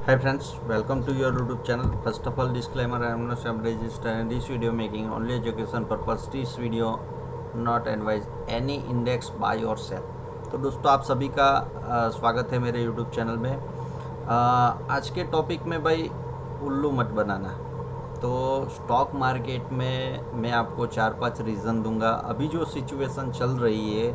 Hi friends, welcome to your YouTube channel. First of all, disclaimer: I am not some register and this video making only education purpose. This video not advise any index buy or sell. तो दोस्तों आप सभी का स्वागत है मेरे YouTube channel में। आज के टॉपिक में भाई उल्लू मत बनाना। तो स्टॉक मार्केट में मैं आपको 4-5 रीज़न दूंगा। अभी जो सिचुएशन चल रही है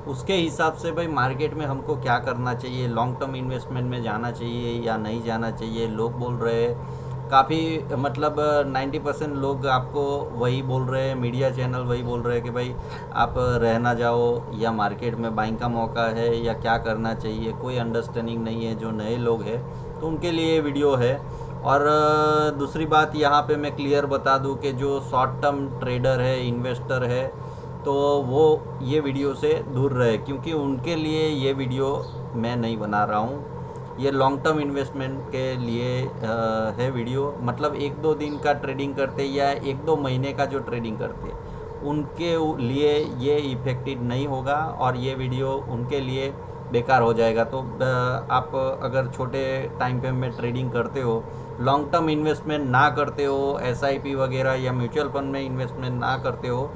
उसके हिसाब से भाई मार्केट में हमको क्या करना चाहिए, लॉन्ग टर्म इन्वेस्टमेंट में जाना चाहिए या नहीं जाना चाहिए। लोग बोल रहे हैं काफ़ी, मतलब 90% लोग आपको वही बोल रहे हैं, मीडिया चैनल वही बोल रहे हैं कि भाई आप रहना जाओ या मार्केट में बाइंग का मौका है या क्या करना चाहिए। कोई अंडरस्टैंडिंग नहीं है। जो नए लोग हैं तो उनके लिए ये वीडियो है। और दूसरी बात यहाँ पे मैं क्लियर बता दूँ कि जो शॉर्ट टर्म ट्रेडर है, इन्वेस्टर है, तो वो ये वीडियो से दूर रहे, क्योंकि उनके लिए ये वीडियो मैं नहीं बना रहा हूँ। ये लॉन्ग टर्म इन्वेस्टमेंट के लिए है वीडियो। मतलब 1-2 दिन का ट्रेडिंग करते या 1-2 महीने का जो ट्रेडिंग करते उनके लिए ये इफ़ेक्टिव नहीं होगा और ये वीडियो उनके लिए बेकार हो जाएगा। तो आप अगर छोटे टाइम फ्रेम में ट्रेडिंग करते हो, लॉन्ग टर्म इन्वेस्टमेंट ना करते हो, SIP वगैरह या म्यूचुअल फंड में इन्वेस्टमेंट ना करते हो,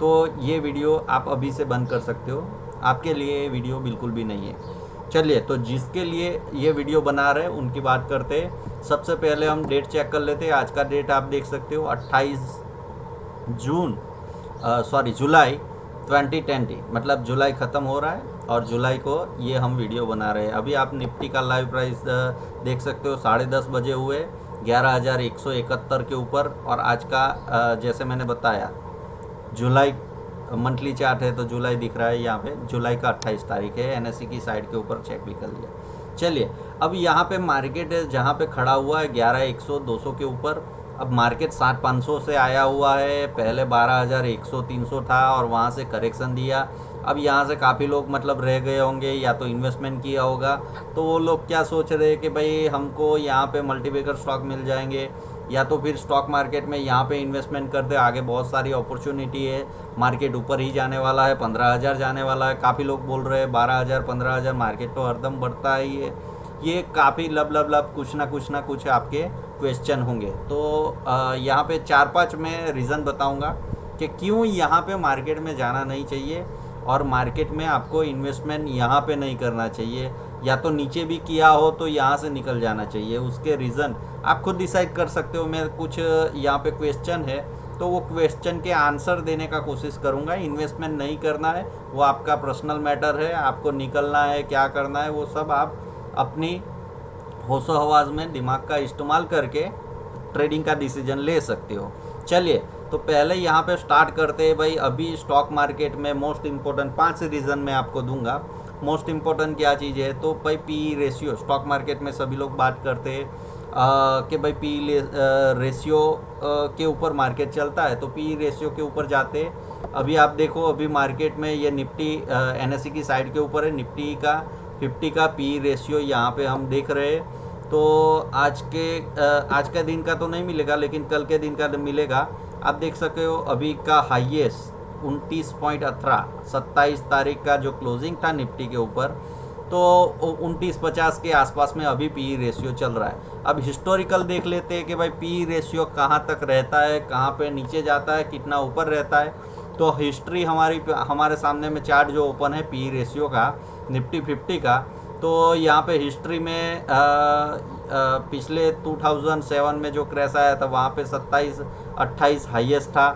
तो ये वीडियो आप अभी से बंद कर सकते हो। आपके लिए ये वीडियो बिल्कुल भी नहीं है। चलिए, तो जिसके लिए ये वीडियो बना रहे हैं उनकी बात करते हैं। सबसे पहले हम डेट चेक कर लेते हैं। आज का डेट आप देख सकते हो 28 जुलाई 2020, मतलब जुलाई ख़त्म हो रहा है और जुलाई को ये हम वीडियो बना रहे हैं। अभी आप निफ्टी का लाइव प्राइस देख सकते हो, 10:30 बजे हुए 11,171 के ऊपर। और आज का जैसे मैंने बताया जुलाई मंथली चार्ट है तो जुलाई दिख रहा है यहाँ पे। जुलाई का 28 तारीख है। NSE की साइड के ऊपर चेक भी कर लिया। चलिए, अब यहाँ पे मार्केट है जहाँ पे खड़ा हुआ है 11,100 200 के ऊपर। अब मार्केट 7,500 से आया हुआ है। पहले 12,100 300 था और वहाँ से करेक्शन दिया। अब यहाँ से काफ़ी लोग मतलब रह गए होंगे या तो इन्वेस्टमेंट किया होगा, तो वो लोग क्या सोच रहे हैं कि भाई हमको यहाँ पे मल्टीबैगर स्टॉक मिल जाएंगे या तो फिर स्टॉक मार्केट में यहाँ पे इन्वेस्टमेंट कर दे। आगे बहुत सारी अपॉर्चुनिटी है, मार्केट ऊपर ही जाने वाला है, 15,000 जाने वाला है। काफ़ी लोग बोल रहे हैं 12,000 15,000, मार्केट तो हरदम बढ़ता ही है। ये काफ़ी लब कुछ ना कुछ आपके क्वेश्चन होंगे। तो यहाँ पे 4-5 मैं रीज़न बताऊँगा कि क्यों यहाँ पे मार्केट में जाना नहीं चाहिए और मार्केट में आपको इन्वेस्टमेंट यहाँ पे नहीं करना चाहिए, या तो नीचे भी किया हो तो यहाँ से निकल जाना चाहिए। उसके रीज़न आप खुद डिसाइड कर सकते हो। मैं कुछ यहाँ पे क्वेश्चन है तो वो क्वेश्चन के आंसर देने का कोशिश करूँगा। इन्वेस्टमेंट नहीं करना है, वो आपका पर्सनल मैटर है। आपको निकलना है, क्या करना है, वो सब आप अपनी होशो हवास में दिमाग का इस्तेमाल करके ट्रेडिंग का डिसीजन ले सकते हो। चलिए, तो पहले यहाँ पे स्टार्ट करते हैं भाई। अभी स्टॉक मार्केट में मोस्ट इम्पोर्टेंट 5 रीज़न मैं आपको दूंगा। मोस्ट इम्पोर्टेंट क्या चीज़ है तो भाई PE रेशियो। स्टॉक मार्केट में सभी लोग बात करते हैं कि भाई PE रेशियो के ऊपर मार्केट चलता है, तो PE रेशियो के ऊपर जाते हैं। अभी आप देखो, अभी मार्केट में ये निफ्टी NSE की साइड के ऊपर है। निफ्टी का 50 का PE रेशियो यहाँ पे हम देख रहे हैं। तो आज के दिन का तो नहीं मिलेगा, लेकिन कल के दिन का मिलेगा। आप देख सकते हो अभी का हाईएस्ट 29.18, 27 तारीख का जो क्लोजिंग था निफ्टी के ऊपर, तो 29.50 के आसपास में अभी PE रेशियो चल रहा है। अब हिस्टोरिकल देख लेते हैं कि भाई PE रेशियो कहाँ तक रहता है, कहाँ पे नीचे जाता है, कितना ऊपर रहता है। तो हिस्ट्री हमारे सामने में चार्ट जो ओपन है PE रेशियो का, निफ्टी 50 का, तो यहाँ पे हिस्ट्री में पिछले 2007 में जो क्रैश आया था वहाँ पे 27-28 हाईएस्ट था।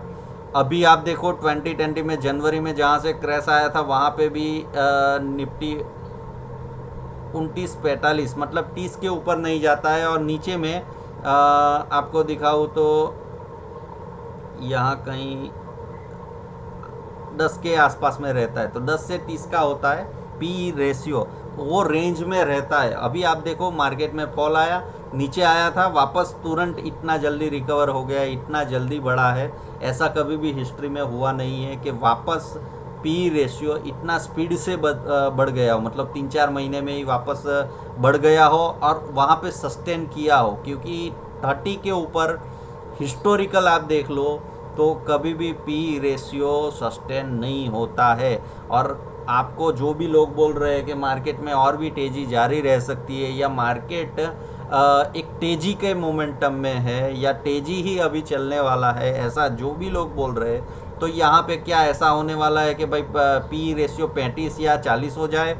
अभी आप देखो 2020 में जनवरी में जहाँ से क्रैश आया था वहाँ पे भी निफ्टी 29-45, मतलब 30 के ऊपर नहीं जाता है। और नीचे में आपको दिखाऊँ तो यहाँ कहीं 10 के आसपास में रहता है। तो 10 से 30 का होता है PE रेशियो, वो रेंज में रहता है। अभी आप देखो मार्केट में फॉल आया, नीचे आया था, वापस तुरंत इतना जल्दी रिकवर हो गया, इतना जल्दी बढ़ा है। ऐसा कभी भी हिस्ट्री में हुआ नहीं है कि वापस PE रेशियो इतना स्पीड से बढ़ गया हो, मतलब 3-4 महीने में ही वापस बढ़ गया हो और वहाँ पे सस्टेन किया हो। क्योंकि 30 के ऊपर हिस्टोरिकल आप देख लो तो कभी भी PE रेशियो सस्टेन नहीं होता है। और आपको जो भी लोग बोल रहे हैं कि मार्केट में और भी तेज़ी जारी रह सकती है या मार्केट एक तेजी के मोमेंटम में है या तेजी ही अभी चलने वाला है, ऐसा जो भी लोग बोल रहे हैं, तो यहाँ पे क्या ऐसा होने वाला है कि भाई पी रेशियो 35 या 40 हो जाए,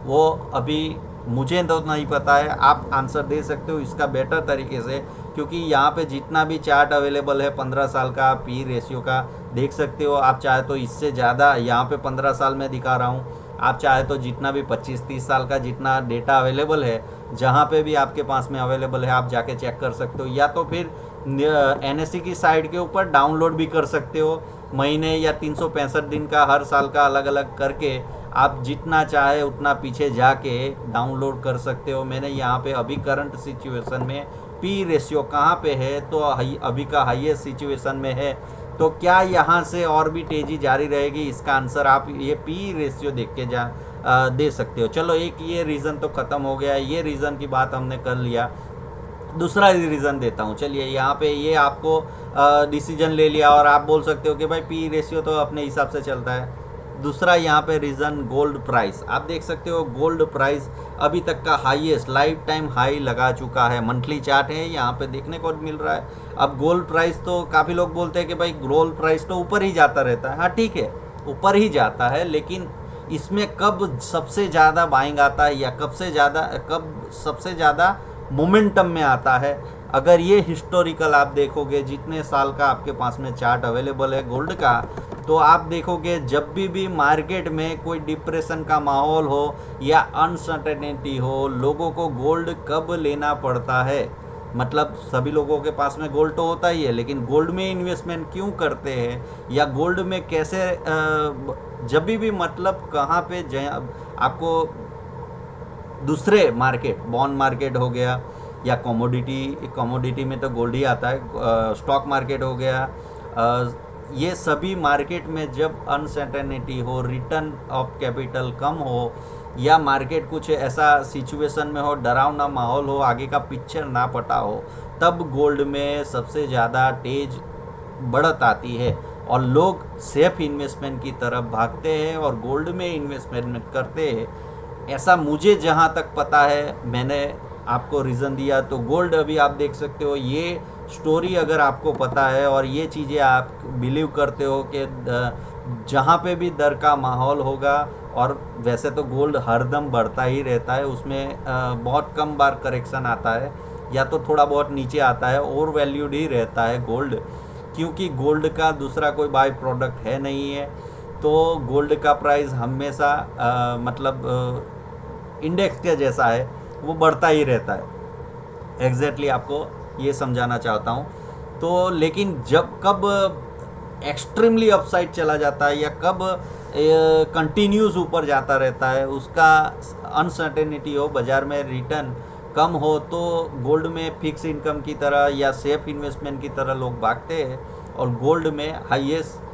वो अभी मुझे तो नहीं पता है। आप आंसर दे सकते हो इसका बेटर तरीके से, क्योंकि यहाँ पे जितना भी चार्ट अवेलेबल है 15 साल का पी रेशियो का देख सकते हो। आप चाहे तो इससे ज़्यादा, यहाँ पे 15 साल में दिखा रहा हूँ, आप चाहे तो जितना भी 25-30 साल का जितना डेटा अवेलेबल है, जहाँ पे भी आपके पास में अवेलेबल है, आप जाके चेक कर सकते हो। या तो फिर एनएससी की साइट के ऊपर डाउनलोड भी कर सकते हो, महीने या 365 दिन का हर साल का अलग अलग करके आप जितना चाहे उतना पीछे जाके डाउनलोड कर सकते हो। मैंने यहाँ पे अभी करंट सिचुएशन में पी रेशियो कहाँ पे है, तो अभी का हाईएस्ट सिचुएशन में है। तो क्या यहाँ से और भी तेज़ी जारी रहेगी, इसका आंसर आप ये पी रेशियो देख के दे सकते हो। चलो एक ये रीज़न तो ख़त्म हो गया, ये रीज़न की बात हमने कर लिया। दूसरा रीज़न देता हूँ। चलिए यहाँ पे ये आपको डिसीजन ले लिया और आप बोल सकते हो कि भाई पी रेशियो तो अपने हिसाब से चलता है। दूसरा यहाँ पे रीज़न गोल्ड प्राइस, आप देख सकते हो गोल्ड प्राइस अभी तक का हाईएस्ट लाइफ टाइम हाई लगा चुका है। मंथली चार्ट है यहाँ पे देखने को मिल रहा है। अब गोल्ड प्राइस तो काफ़ी लोग बोलते हैं कि भाई गोल्ड प्राइस तो ऊपर ही जाता रहता है। हाँ ठीक है, ऊपर ही जाता है, लेकिन इसमें कब सबसे ज़्यादा बाइंग आता है या कब सबसे ज़्यादा मोमेंटम में आता है, अगर ये हिस्टोरिकल आप देखोगे, जितने साल का आपके पास में चार्ट अवेलेबल है गोल्ड का, तो आप देखोगे जब भी मार्केट में कोई डिप्रेशन का माहौल हो या अनसर्टेनिटी हो, लोगों को गोल्ड कब लेना पड़ता है। मतलब सभी लोगों के पास में गोल्ड तो होता ही है, लेकिन गोल्ड में इन्वेस्टमेंट क्यों करते हैं या गोल्ड में कैसे जब भी मतलब कहाँ पे आपको दूसरे मार्केट, बॉन्ड मार्केट हो गया या कमोडिटी में तो गोल्ड ही आता है, स्टॉक मार्केट हो गया, ये सभी मार्केट में जब अनसर्टेनिटी हो, रिटर्न ऑफ कैपिटल कम हो या मार्केट कुछ ऐसा सिचुएशन में हो, डरावना माहौल हो, आगे का पिक्चर ना पता हो, तब गोल्ड में सबसे ज़्यादा तेज बढ़त आती है और लोग सेफ इन्वेस्टमेंट की तरफ भागते हैं और गोल्ड में इन्वेस्टमेंट करते हैं। ऐसा मुझे जहाँ तक पता है, मैंने आपको रीज़न दिया। तो गोल्ड अभी आप देख सकते हो, ये स्टोरी अगर आपको पता है और ये चीज़ें आप बिलीव करते हो कि जहाँ पे भी दर का माहौल होगा, और वैसे तो गोल्ड हरदम बढ़ता ही रहता है, उसमें बहुत कम बार करेक्शन आता है या तो थोड़ा बहुत नीचे आता है, ओवर वैल्यूड ही रहता है गोल्ड, क्योंकि गोल्ड का दूसरा कोई बाई प्रोडक्ट है नहीं है। तो गोल्ड का प्राइस हमेशा इंडेक्स के जैसा है, वो बढ़ता ही रहता है। एग्जैक्टली आपको ये समझाना चाहता हूँ। तो लेकिन जब कब एक्सट्रीमली अपसाइड चला जाता है या कब कंटिन्यूस ऊपर जाता रहता है, उसका अनसर्टेनिटी हो, बाज़ार में रिटर्न कम हो, तो गोल्ड में फिक्स इनकम की तरह या सेफ इन्वेस्टमेंट की तरह लोग भागते हैं और गोल्ड में हाईएस्ट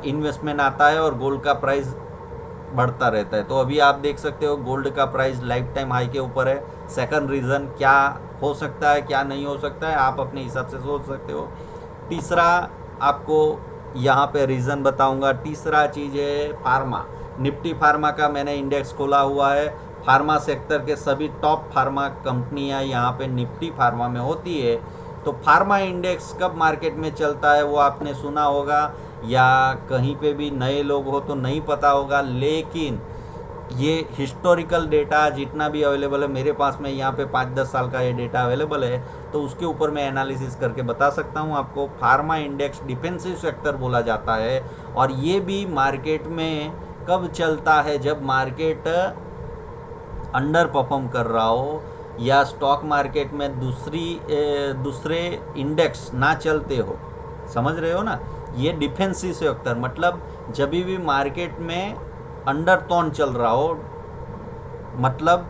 इन्वेस्टमेंट आता है और गोल्ड का प्राइस बढ़ता रहता है। तो अभी आप देख सकते हो गोल्ड का प्राइस लाइफ टाइम हाई के ऊपर है। सेकंड रीज़न क्या हो सकता है, क्या नहीं हो सकता है, आप अपने हिसाब से सोच सकते हो। तीसरा आपको यहाँ पे रीज़न बताऊँगा। तीसरा चीज़ है फार्मा। निफ्टी फार्मा का मैंने इंडेक्स खोला हुआ है। फार्मा सेक्टर के सभी टॉप फार्मा कंपनियाँ यहाँ पे निफ्टी फार्मा में होती है। तो फार्मा इंडेक्स कब मार्केट में चलता है वो आपने सुना होगा, या कहीं पे भी नए लोग हो तो नहीं पता होगा, लेकिन ये हिस्टोरिकल डेटा जितना भी अवेलेबल है मेरे पास में, यहाँ पे 5-10 साल का ये डेटा अवेलेबल है, तो उसके ऊपर मैं एनालिसिस करके बता सकता हूँ आपको। फार्मा इंडेक्स डिफेंसिव सेक्टर बोला जाता है और ये भी मार्केट में कब चलता है, जब मार्केट अंडर परफॉर्म कर रहा हो या स्टॉक मार्केट में दूसरे इंडेक्स ना चलते हो। समझ रहे हो ना, ये डिफेंसिव सेक्टर मतलब जब भी मार्केट में अंडर टोन चल रहा हो, मतलब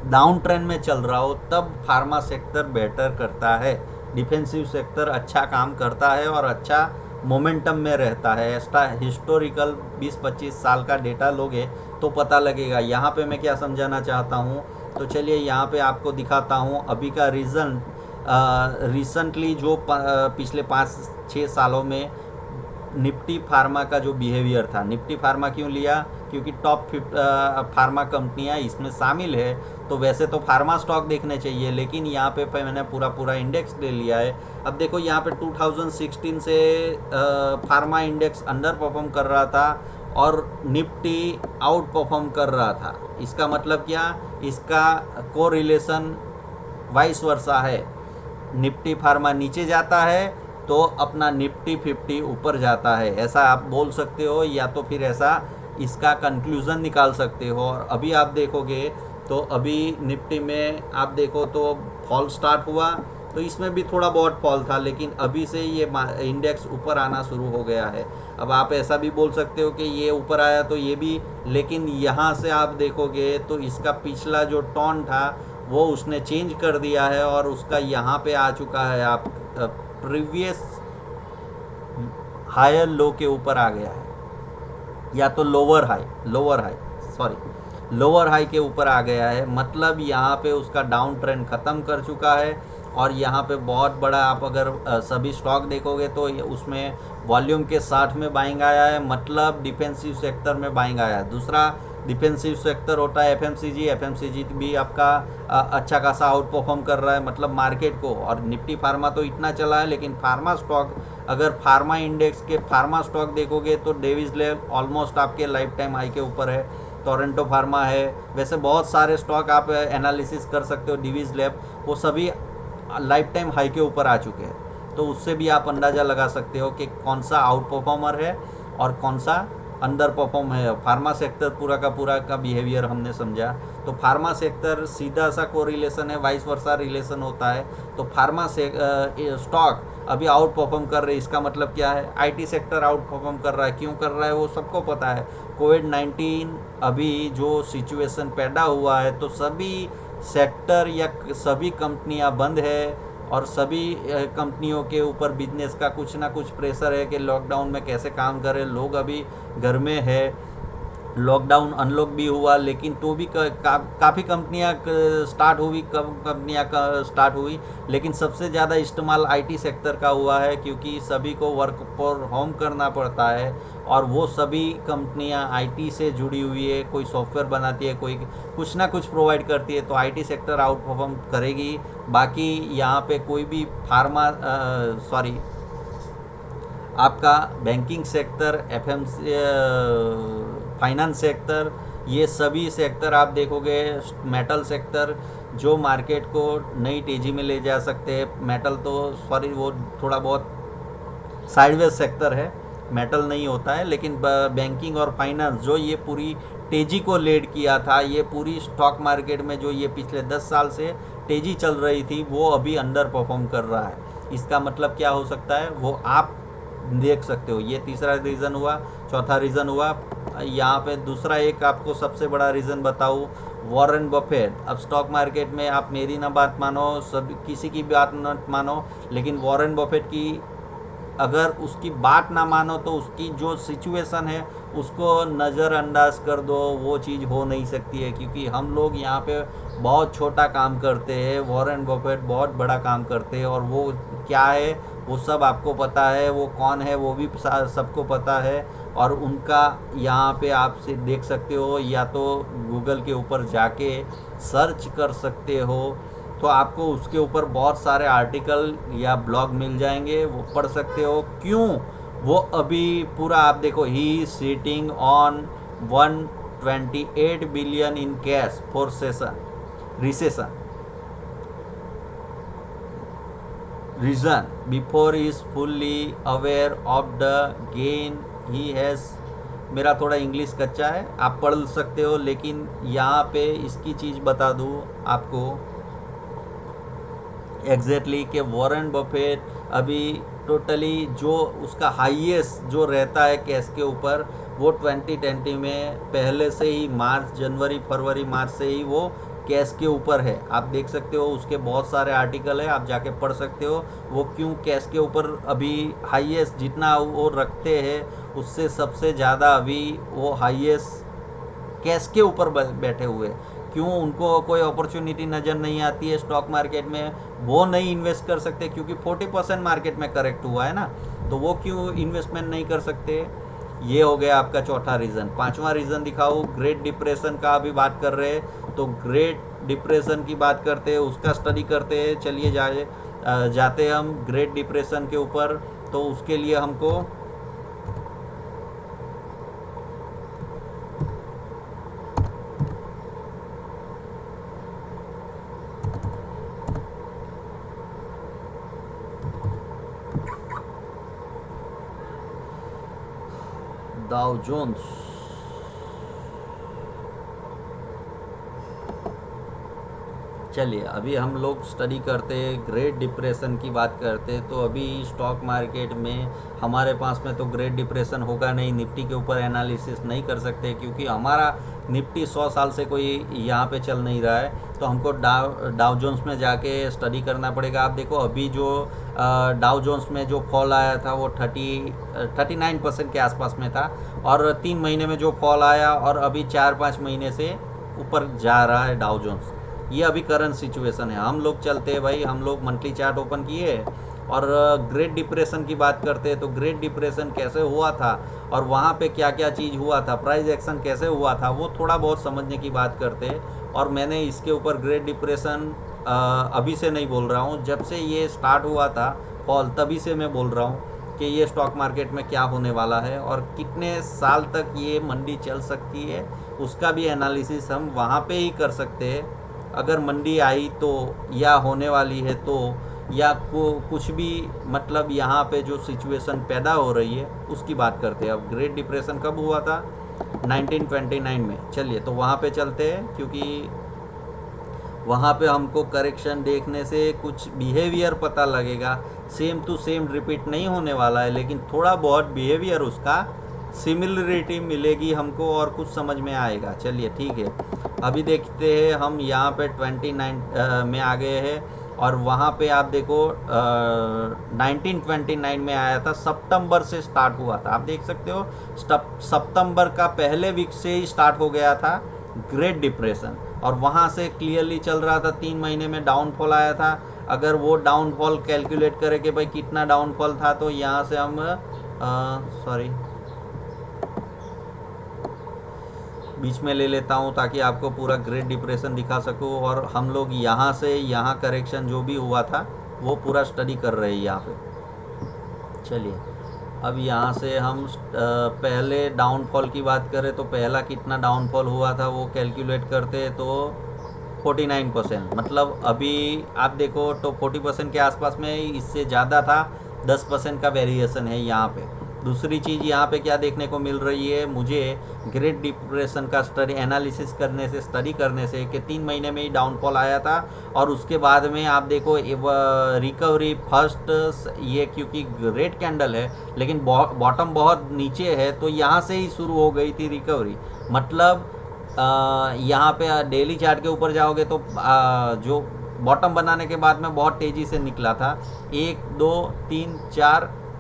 डाउन ट्रेंड में चल रहा हो, तब फार्मा सेक्टर बेटर करता है, डिफेंसिव सेक्टर अच्छा काम करता है और अच्छा मोमेंटम में रहता है। ऐसा हिस्टोरिकल 20-25 साल का डेटा लोगे तो पता लगेगा। यहाँ पे मैं क्या समझाना चाहता हूँ, तो चलिए यहाँ पे आपको दिखाता हूँ अभी का रीज़न। रिसेंटली जो पिछले 5-6 सालों में निफ्टी फार्मा का जो बिहेवियर था, निफ्टी फार्मा क्यों लिया, क्योंकि टॉप फार्मा कंपनियां इसमें शामिल है। तो वैसे तो फार्मा स्टॉक देखने चाहिए, लेकिन यहाँ पे मैंने पूरा इंडेक्स ले लिया है। अब देखो यहाँ पे 2016 से फार्मा इंडेक्स अंडर परफॉर्म कर रहा था और निफ्टी आउट परफॉर्म कर रहा था। इसका मतलब क्या, इसका कोरिलेशन वाइस वर्सा है। निफ्टी फार्मा नीचे जाता है तो अपना निफ्टी 50 ऊपर जाता है, ऐसा आप बोल सकते हो, या तो फिर ऐसा इसका कंक्लूज़न निकाल सकते हो। और अभी आप देखोगे तो अभी निफ्टी में आप देखो तो फॉल स्टार्ट हुआ, तो इसमें भी थोड़ा बहुत फॉल था, लेकिन अभी से ये इंडेक्स ऊपर आना शुरू हो गया है। अब आप ऐसा भी बोल सकते हो कि ये ऊपर आया तो ये भी, लेकिन यहाँ से आप देखोगे तो इसका पिछला जो टोन था वो उसने चेंज कर दिया है और उसका यहाँ पे आ चुका है, आप प्रीवियस हायर लो के ऊपर आ गया है, या तो लोअर हाई के ऊपर आ गया है। मतलब यहाँ पे उसका डाउन ट्रेंड ख़त्म कर चुका है। और यहाँ पे बहुत बड़ा, आप अगर सभी स्टॉक देखोगे तो उसमें वॉल्यूम के 60 में बाइंग आया है, मतलब डिफेंसिव सेक्टर में बाइंग आया है। दूसरा डिफेंसिव सेक्टर होता है एफएमसीजी भी आपका अच्छा खासा आउट परफॉर्म कर रहा है, मतलब मार्केट को। और निफ्टी फार्मा तो इतना चला है, लेकिन फार्मा स्टॉक, अगर फार्मा इंडेक्स के फार्मा स्टॉक देखोगे तो डेविस लैब ऑलमोस्ट आपके लाइफ टाइम हाई के ऊपर है, टोरंटो फार्मा है, वैसे बहुत सारे स्टॉक आप एनालिसिस कर सकते हो डिविस लैब, वो सभी लाइफ टाइम हाई के ऊपर आ चुके हैं। तो उससे भी आप अंदाज़ा लगा सकते हो कि कौन सा आउट परफॉर्मर है और कौन सा अंडर परफॉर्म है। फार्मा सेक्टर पूरा का बिहेवियर हमने समझा, तो फार्मा सेक्टर सीधा सा कोरिलेशन है, वाइस वर्सा रिलेशन होता है। तो फार्मा से स्टॉक अभी आउट परफॉर्म कर रहे हैं, इसका मतलब क्या है, आईटी सेक्टर आउट परफॉर्म कर रहा है। क्यों कर रहा है वो सबको पता है, कोविड-19 अभी जो सिचुएशन पैदा हुआ है तो सभी सेक्टर या सभी कंपनियां बंद है और सभी कंपनियों के ऊपर बिजनेस का कुछ ना कुछ प्रेशर है कि लॉकडाउन में कैसे काम करें। लोग अभी घर में है, लॉकडाउन अनलॉक भी हुआ, लेकिन तो भी काफ़ी कंपनियां स्टार्ट हुई, लेकिन सबसे ज़्यादा इस्तेमाल आईटी सेक्टर का हुआ है, क्योंकि सभी को वर्क फ्रॉम होम करना पड़ता है और वो सभी कंपनियां आईटी से जुड़ी हुई है, कोई सॉफ्टवेयर बनाती है, कोई कुछ ना कुछ प्रोवाइड करती है, तो आईटी सेक्टर आउट परफॉर्म करेगी। बाकी यहाँ पे कोई भी आपका बैंकिंग सेक्टर, फाइनेंस सेक्टर, ये सभी सेक्टर आप देखोगे, मेटल सेक्टर जो मार्केट को नई तेज़ी में ले जा सकते हैं। मेटल तो वो थोड़ा बहुत साइडवेज सेक्टर है, मेटल नहीं होता है, लेकिन बैंकिंग और फाइनेंस जो ये पूरी तेज़ी को लीड किया था, ये पूरी स्टॉक मार्केट में जो ये पिछले 10 साल से तेज़ी चल रही थी वो अभी अंडर परफॉर्म कर रहा है। इसका मतलब क्या हो सकता है वो आप देख सकते हो। ये तीसरा रीज़न हुआ। चौथा रीज़न हुआ यहाँ पे, दूसरा एक आपको सबसे बड़ा रीज़न बताऊँ, वॉरेन बफेट। अब स्टॉक मार्केट में आप मेरी ना बात मानो, सब किसी की बात न मानो, लेकिन वॉरेन बफेट की अगर उसकी बात ना मानो तो उसकी जो सिचुएशन है उसको नज़रअंदाज कर दो, वो चीज़ हो नहीं सकती है, क्योंकि हम लोग यहाँ पे बहुत छोटा काम करते हैं, वॉरेन बफेट बहुत बड़ा काम करते हैं, और वो क्या है वो सब आपको पता है, वो कौन है वो भी सबको पता है। और उनका यहाँ पे आप से देख सकते हो, या तो गूगल के ऊपर जाके सर्च कर सकते हो, तो आपको उसके ऊपर बहुत सारे आर्टिकल या ब्लॉग मिल जाएंगे, वो पढ़ सकते हो। क्यों वो अभी पूरा आप देखो, he sitting on 128 billion in cash for recession reason before is fully aware of the gain he has. मेरा थोड़ा इंग्लिश कच्चा है, आप पढ़ सकते हो, लेकिन यहाँ पे इसकी चीज़ बता दूँ आपको एग्जैक्टली कि वॉरेन बफेट अभी टोटली जो उसका हाईएस्ट जो रहता है कैश के ऊपर, वो 2020 में पहले से ही जनवरी फरवरी मार्च से ही वो कैश के ऊपर है। आप देख सकते हो, उसके बहुत सारे आर्टिकल है, आप जाके पढ़ सकते हो वो क्यों कैश के ऊपर अभी हाईएस्ट जितना वो रखते हैं उससे सबसे ज़्यादा अभी वो हाईएस्ट कैश के ऊपर बैठे हुए। क्यों उनको कोई अपॉर्चुनिटी नज़र नहीं आती है स्टॉक मार्केट में, वो नहीं इन्वेस्ट कर सकते, क्योंकि 40% मार्केट में करेक्ट हुआ है ना, तो वो क्यों इन्वेस्टमेंट नहीं कर सकते। ये हो गया आपका चौथा रीज़न। पांचवा रीज़न दिखाऊँ, ग्रेट डिप्रेशन का अभी बात कर रहे हैं, तो ग्रेट डिप्रेशन की बात करते हैं, उसका स्टडी करते हैं। चलिए जाते हम ग्रेट डिप्रेशन के ऊपर। तो उसके लिए हमको डाउ जोन्स, चलिए अभी हम लोग स्टडी करते हैं, ग्रेट डिप्रेशन की बात करते हैं। तो अभी स्टॉक मार्केट में हमारे पास में तो ग्रेट डिप्रेशन होगा नहीं, निफ्टी के ऊपर एनालिसिस नहीं कर सकते, क्योंकि हमारा निफ्टी 100 साल से कोई यहाँ पे चल नहीं रहा है। तो हमको डाउ जोन्स में जाके स्टडी करना पड़ेगा। आप देखो अभी जो डाउ जोन्स में जो फॉल आया था वो 39% के आसपास में था, और 3 महीने में जो फॉल आया, और अभी 4-5 महीने से ऊपर जा रहा है डाउ जोन्स। ये अभी करंट सिचुएशन है। हम लोग चलते हैं भाई, हम लोग मंथली चार्ट ओपन किए और ग्रेट डिप्रेशन की बात करते हैं। तो ग्रेट डिप्रेशन कैसे हुआ था और वहाँ पे क्या क्या चीज़ हुआ था, प्राइस एक्शन कैसे हुआ था, वो थोड़ा बहुत समझने की बात करते हैं। और मैंने इसके ऊपर ग्रेट डिप्रेशन अभी से नहीं बोल रहा हूँ, जब से ये स्टार्ट हुआ था फॉल तभी से मैं बोल रहा हूँ कि ये स्टॉक मार्केट में क्या होने वाला है और कितने साल तक ये मंडी चल सकती है, उसका भी एनालिसिस हम वहाँ पे ही कर सकते हैं। अगर मंडी आई तो, या होने वाली है तो, या कुछ भी, मतलब यहाँ पे जो सिचुएशन पैदा हो रही है उसकी बात करते हैं। अब ग्रेट डिप्रेशन कब हुआ था? 1929 में। चलिए तो वहाँ पे चलते हैं, क्योंकि वहाँ पे हमको करेक्शन देखने से कुछ बिहेवियर पता लगेगा। सेम टू सेम रिपीट नहीं होने वाला है, लेकिन थोड़ा बहुत बिहेवियर उसका सिमिलरिटी मिलेगी हमको और कुछ समझ में आएगा। चलिए ठीक है, अभी देखते हैं हम यहाँ पे 29 में आ गए हैं, और वहाँ पे आप देखो 1929 में आया था, सितंबर से स्टार्ट हुआ था। आप देख सकते हो सितंबर का पहले वीक से ही स्टार्ट हो गया था ग्रेट डिप्रेशन, और वहाँ से क्लियरली चल रहा था। 3 महीने में डाउनफॉल आया था। अगर वो डाउनफॉल कैलकुलेट करें कि भाई कितना डाउनफॉल था, तो यहाँ से हम बीच में ले लेता हूँ ताकि आपको पूरा ग्रेट डिप्रेशन दिखा सकूँ, और हम लोग यहाँ से यहाँ करेक्शन जो भी हुआ था वो पूरा स्टडी कर रहे हैं यहाँ पे। चलिए अब यहाँ से हम पहले डाउनफॉल की बात करें तो पहला कितना डाउनफॉल हुआ था वो कैलकुलेट करते तो 49%, मतलब अभी आप देखो तो 40% के आसपास में, इससे ज़्यादा था, 10% का वेरिएशन है यहाँ पे। दूसरी चीज़ यहाँ पे क्या देखने को मिल रही है मुझे, ग्रेट डिप्रेशन का स्टडी करने से कि 3 महीने में ही डाउनफॉल आया था, और उसके बाद में आप देखो रिकवरी फर्स्ट ये, क्योंकि रेड कैंडल है लेकिन बॉटम बहुत नीचे है, तो यहाँ से ही शुरू हो गई थी रिकवरी। मतलब यहाँ पे डेली चार्ट के ऊपर जाओगे तो जो बॉटम बनाने के बाद में बहुत तेज़ी से निकला था, 1 2 3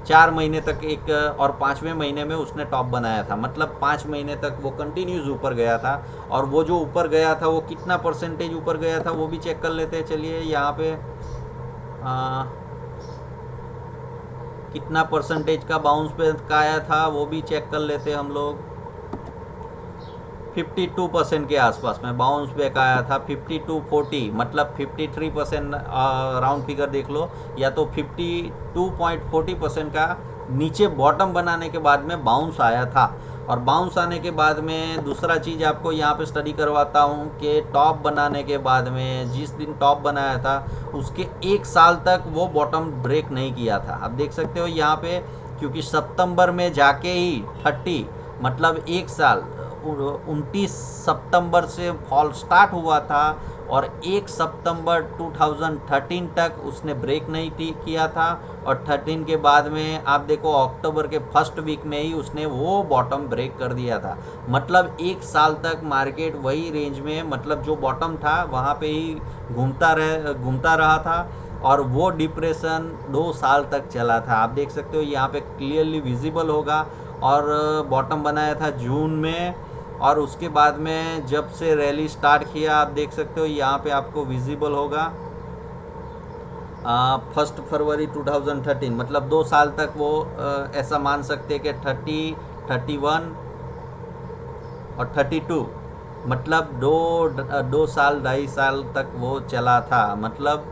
4 महीने तक एक, और 5वें महीने में उसने टॉप बनाया था। मतलब 5 महीने तक वो कंटिन्यूस ऊपर गया था, और वो जो ऊपर गया था वो कितना परसेंटेज ऊपर गया था वो भी चेक कर लेते हैं। चलिए यहाँ पे कितना परसेंटेज का बाउंस बैक आया था वो भी चेक कर लेते हैं हम लोग। 52% के आसपास में बाउंस बैक आया था, 52-40, मतलब 53%, राउंड फिगर देख लो, या तो 52.40% का नीचे बॉटम बनाने के बाद में बाउंस आया था। और बाउंस आने के बाद में दूसरा चीज़ आपको यहाँ पे स्टडी करवाता हूँ कि टॉप बनाने के बाद में, जिस दिन टॉप बनाया था उसके 1 साल तक वो बॉटम ब्रेक नहीं किया था। आप देख सकते हो यहाँ पे, क्योंकि सितंबर में जाके ही 30, मतलब 1 साल, 29 सितंबर से फॉल स्टार्ट हुआ था, और 1 सितंबर 2013 तक उसने ब्रेक नहीं किया था, और 13 के बाद में आप देखो अक्टूबर के फर्स्ट वीक में ही उसने वो बॉटम ब्रेक कर दिया था। मतलब 1 साल तक मार्केट वही रेंज में, मतलब जो बॉटम था वहाँ पे ही घूमता रहा था, और वो डिप्रेशन 2 साल तक चला था। आप देख सकते हो यहाँ पे क्लियरली विजिबल होगा। और बॉटम बनाया था जून में, और उसके बाद में जब से रैली स्टार्ट किया आप देख सकते हो यहाँ पे आपको विजिबल होगा 1 फरवरी 2013, मतलब 2 साल तक वो ऐसा मान सकते हैं कि 30, 31 और 32 मतलब दो साल 2.5 साल तक वो चला था, मतलब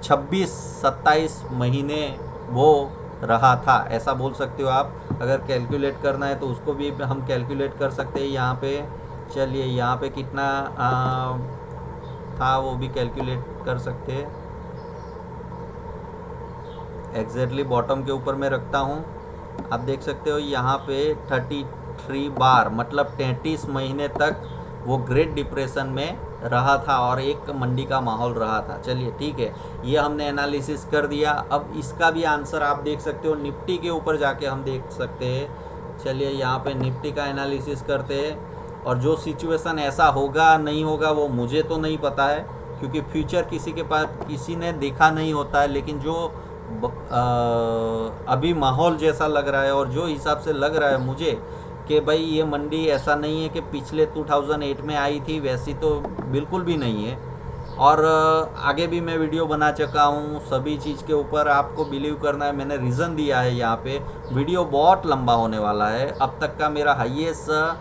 26-27 महीने वो रहा था, ऐसा बोल सकते हो आप। अगर कैलकुलेट करना है तो उसको भी हम कैलकुलेट कर सकते हैं यहाँ पे। चलिए यहाँ पे कितना था वो भी कैलकुलेट कर सकते हैं। एग्जैक्टली बॉटम के ऊपर मैं रखता हूँ, आप देख सकते हो यहाँ पे 33 बार, मतलब 33 महीने तक वो ग्रेट डिप्रेशन में रहा था और एक मंडी का माहौल रहा था। चलिए ठीक है, ये हमने एनालिसिस कर दिया। अब इसका भी आंसर आप देख सकते हो, निफ्टी के ऊपर जाके हम देख सकते हैं। चलिए यहाँ पे निफ्टी का एनालिसिस करते हैं, और जो सिचुएशन ऐसा होगा नहीं होगा वो मुझे तो नहीं पता है, क्योंकि फ्यूचर किसी के पास किसी ने देखा नहीं होता है। लेकिन जो अभी माहौल जैसा लग रहा है और जो हिसाब से लग रहा है मुझे कि भाई ये मंडी ऐसा नहीं है कि पिछले 2008 में आई थी, वैसी तो बिल्कुल भी नहीं है। और आगे भी मैं वीडियो बना चुका हूँ सभी चीज़ के ऊपर, आपको बिलीव करना है, मैंने रीज़न दिया है यहाँ पे। वीडियो बहुत लंबा होने वाला है, अब तक का मेरा हाईएस्ट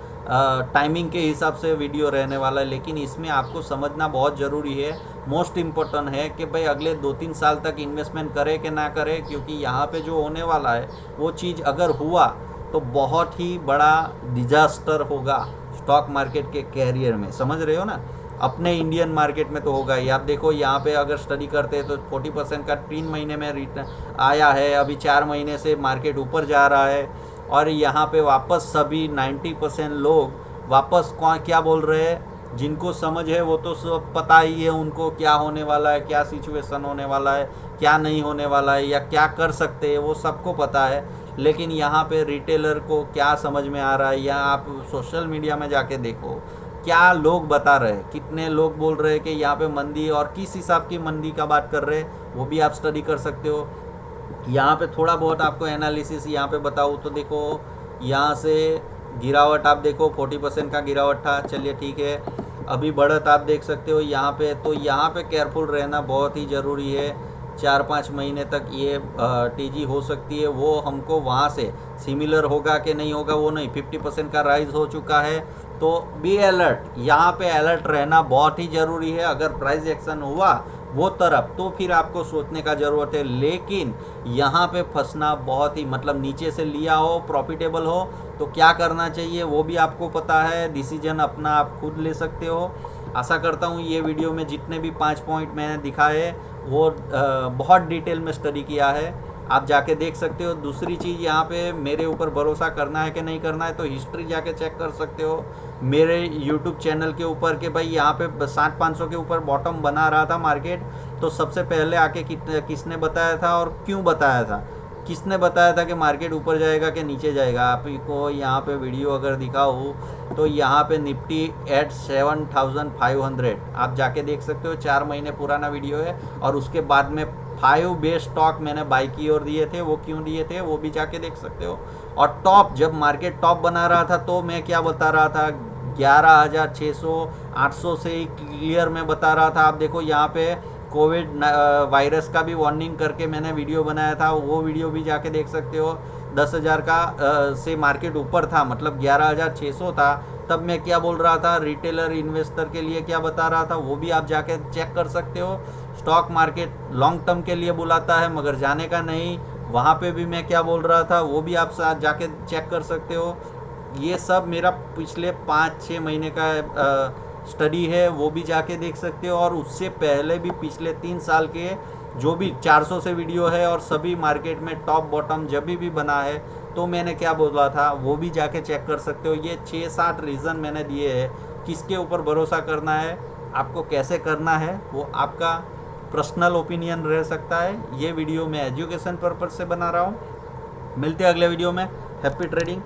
टाइमिंग के हिसाब से वीडियो रहने वाला है, लेकिन इसमें आपको समझना बहुत ज़रूरी है, मोस्ट इम्पोर्टेंट है कि भाई अगले 2-3 साल तक इन्वेस्टमेंट करे कि ना करे, क्योंकि यहाँ पे जो होने वाला है वो चीज़ अगर हुआ तो बहुत ही बड़ा डिजास्टर होगा स्टॉक मार्केट के कैरियर में, समझ रहे हो ना। अपने इंडियन मार्केट में तो होगा ही। आप देखो यहाँ पे अगर स्टडी करते हैं तो 40% का 3 महीने में रिटर्न आया है, अभी 4 महीने से मार्केट ऊपर जा रहा है, और यहाँ पे वापस सभी 90% लोग वापस क्या बोल रहे हैं, जिनको समझ है वो तो सब पता ही है उनको क्या होने वाला है, क्या सिचुएशन होने वाला है, क्या नहीं होने वाला है, या क्या कर सकते हैं, वो सबको पता है। लेकिन यहाँ पे रिटेलर को क्या समझ में आ रहा है, या आप सोशल मीडिया में जाके देखो क्या लोग बता रहे हैं, कितने लोग बोल रहे हैं कि यहाँ पे मंदी, और किस हिसाब की मंदी का बात कर रहे हैं वो भी आप स्टडी कर सकते हो। यहाँ पे थोड़ा बहुत आपको एनालिसिस यहाँ पे बताऊँ तो देखो, यहाँ से गिरावट आप देखो 40% का गिरावट था। चलिए ठीक है, अभी बढ़त आप देख सकते हो यहाँ पे, तो यहाँ पे केयरफुल रहना बहुत ही ज़रूरी है। 4-5 महीने तक ये तेज़ी हो सकती है, वो हमको वहाँ से सिमिलर होगा कि नहीं होगा वो नहीं। 50% का राइज हो चुका है, तो बी अलर्ट, यहाँ पे अलर्ट रहना बहुत ही ज़रूरी है। अगर प्राइस एक्शन हुआ वो तरफ तो फिर आपको सोचने का ज़रूरत है, लेकिन यहाँ पे फंसना बहुत ही, मतलब नीचे से लिया हो प्रॉफिटेबल हो तो क्या करना चाहिए वो भी आपको पता है, डिसीजन अपना आप खुद ले सकते हो। आशा करता हूँ ये वीडियो में जितने भी 5 पॉइंट मैंने दिखाए वो बहुत डिटेल में स्टडी किया है, आप जाके देख सकते हो। दूसरी चीज़ यहाँ पे मेरे ऊपर भरोसा करना है कि नहीं करना है तो हिस्ट्री जाके चेक कर सकते हो मेरे यूट्यूब चैनल के ऊपर, कि भाई यहाँ पे 60-500 के ऊपर बॉटम बना रहा था मार्केट, तो सबसे पहले आके किसने बताया था और क्यों बताया था, किसने बताया था कि मार्केट ऊपर जाएगा कि नीचे जाएगा। आपको यहाँ पे वीडियो अगर दिखाऊँ तो यहाँ पे निफ्टी एट 7500 आप जाके देख सकते हो, 4 महीने पुराना वीडियो है। और उसके बाद में 5 बेस्ट स्टॉक मैंने बाई की और दिए थे, वो क्यों दिए थे वो भी जाके देख सकते हो। और टॉप, जब मार्केट टॉप बना रहा था तो मैं क्या बता रहा था, 11,600-800 से ही क्लियर में बता रहा था। आप देखो यहाँ पे कोविड वायरस का भी वार्निंग करके मैंने वीडियो बनाया था, वो वीडियो भी जाके देख सकते हो। 10,000 का से मार्केट ऊपर था, मतलब 11,600 था, तब मैं क्या बोल रहा था, रिटेलर इन्वेस्टर के लिए क्या बता रहा था वो भी आप जाके चेक कर सकते हो। स्टॉक मार्केट लॉन्ग टर्म के लिए बुलाता है मगर जाने का नहीं, वहाँ पे भी मैं क्या बोल रहा था वो भी आप जाके चेक कर सकते हो। ये सब मेरा पिछले 5-6 महीने का स्टडी है, वो भी जाके देख सकते हो। और उससे पहले भी पिछले 3 साल के जो भी 400 से वीडियो है और सभी मार्केट में टॉप बॉटम जब भी बना है तो मैंने क्या बोला था वो भी जाके चेक कर सकते हो। ये 6-7 रीज़न मैंने दिए हैं, किसके ऊपर भरोसा करना है, आपको कैसे करना है वो आपका पर्सनल ओपिनियन रह सकता है। ये वीडियो मैं एजुकेशन पर्पज़ से बना रहा हूँ। मिलते हैं अगले वीडियो में। Happy trading.